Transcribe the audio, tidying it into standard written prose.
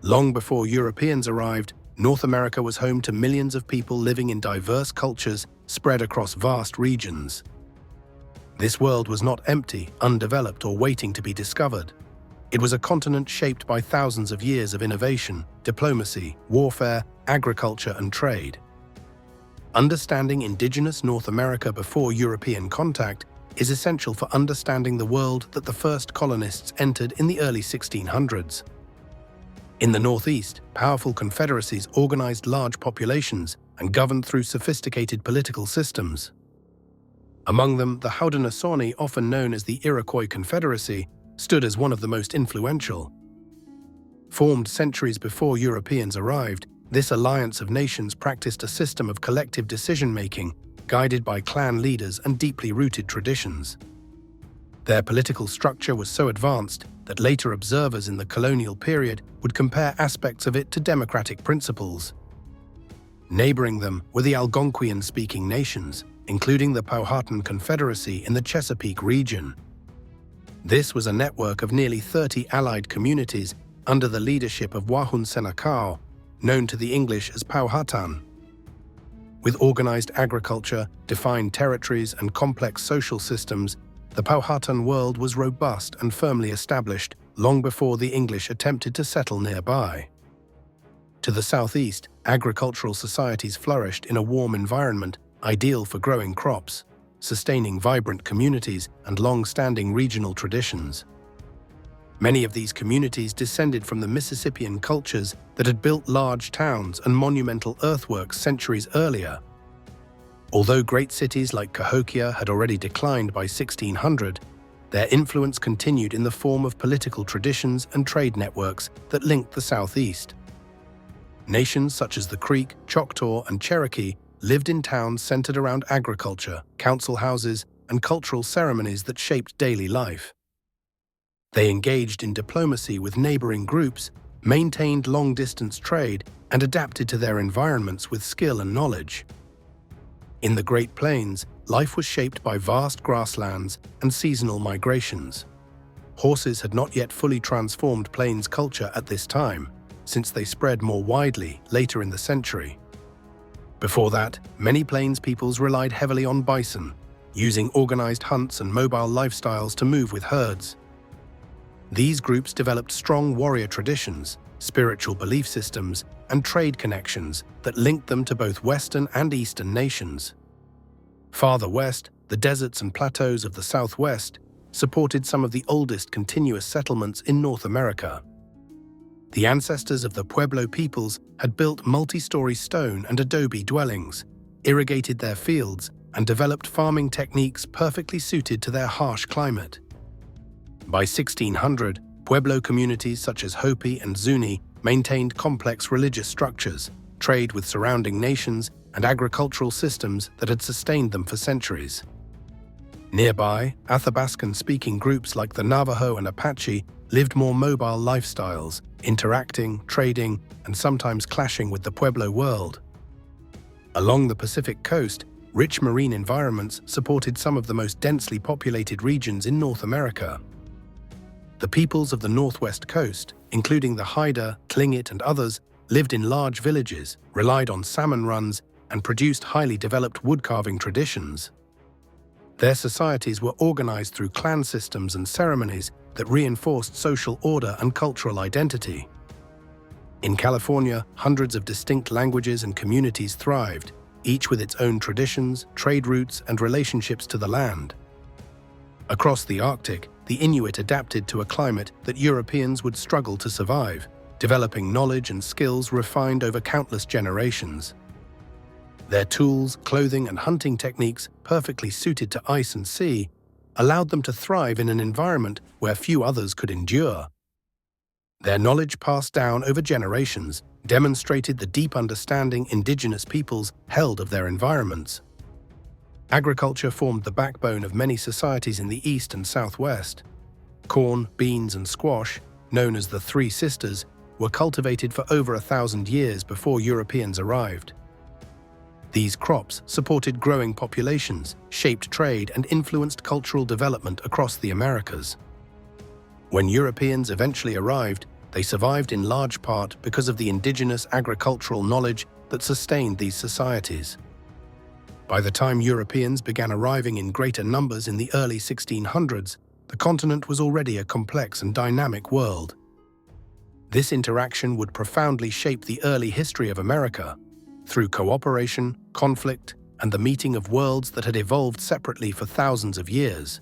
Long before Europeans arrived, North America was home to millions of people living in diverse cultures spread across vast regions. This world was not empty, undeveloped, or waiting to be discovered. It was a continent shaped by thousands of years of innovation, diplomacy, warfare, agriculture, and trade. Understanding indigenous North America before European contact is essential for understanding the world that the first colonists entered in the early 1600s. In the Northeast, powerful confederacies organized large populations and governed through sophisticated political systems. Among them, the Haudenosaunee, often known as the Iroquois Confederacy, stood as one of the most influential. Formed centuries before Europeans arrived, this alliance of nations practiced a system of collective decision-making, guided by clan leaders and deeply rooted traditions. Their political structure was so advanced that later observers in the colonial period would compare aspects of it to democratic principles. Neighboring them were the Algonquian-speaking nations, including the Powhatan Confederacy in the Chesapeake region. This was a network of nearly 30 allied communities under the leadership of Wahun Senakau, known to the English as Powhatan. With organized agriculture, defined territories, and complex social systems, the Powhatan world was robust and firmly established long before the English attempted to settle nearby. To the southeast, agricultural societies flourished in a warm environment ideal for growing crops, sustaining vibrant communities and long-standing regional traditions. Many of these communities descended from the Mississippian cultures that had built large towns and monumental earthworks centuries earlier. Although great cities like Cahokia had already declined by 1600, their influence continued in the form of political traditions and trade networks that linked the Southeast. Nations such as the Creek, Choctaw, and Cherokee lived in towns centered around agriculture, council houses, and cultural ceremonies that shaped daily life. They engaged in diplomacy with neighboring groups, maintained long-distance trade, and adapted to their environments with skill and knowledge. In the Great Plains, life was shaped by vast grasslands and seasonal migrations. Horses had not yet fully transformed Plains culture at this time, since they spread more widely later in the century. Before that, many Plains peoples relied heavily on bison, using organized hunts and mobile lifestyles to move with herds. These groups developed strong warrior traditions, spiritual belief systems, and trade connections that linked them to both Western and Eastern nations. Farther west, the deserts and plateaus of the Southwest supported some of the oldest continuous settlements in North America. The ancestors of the Pueblo peoples had built multi-story stone and adobe dwellings, irrigated their fields, and developed farming techniques perfectly suited to their harsh climate. By 1600, Pueblo communities such as Hopi and Zuni maintained complex religious structures, trade with surrounding nations, and agricultural systems that had sustained them for centuries. Nearby, Athabascan-speaking groups like the Navajo and Apache lived more mobile lifestyles, interacting, trading, and sometimes clashing with the Pueblo world. Along the Pacific coast, rich marine environments supported some of the most densely populated regions in North America. The peoples of the northwest coast, including the Haida, Tlingit, and others, lived in large villages, relied on salmon runs, and produced highly developed woodcarving traditions. Their societies were organized through clan systems and ceremonies that reinforced social order and cultural identity. In California, hundreds of distinct languages and communities thrived, each with its own traditions, trade routes, and relationships to the land. Across the Arctic, the Inuit adapted to a climate that Europeans would struggle to survive, developing knowledge and skills refined over countless generations. Their tools, clothing, and hunting techniques, perfectly suited to ice and sea, allowed them to thrive in an environment where few others could endure. Their knowledge passed down over generations demonstrated the deep understanding indigenous peoples held of their environments. Agriculture formed the backbone of many societies in the East and Southwest. Corn, beans, and squash, known as the Three Sisters, were cultivated for over 1,000 years before Europeans arrived. These crops supported growing populations, shaped trade, and influenced cultural development across the Americas. When Europeans eventually arrived, They survived in large part because of the indigenous agricultural knowledge that sustained these societies. By the time Europeans began arriving in greater numbers in the early 1600s, the continent was already a complex and dynamic world. This interaction would profoundly shape the early history of America, through cooperation, conflict, and the meeting of worlds that had evolved separately for thousands of years.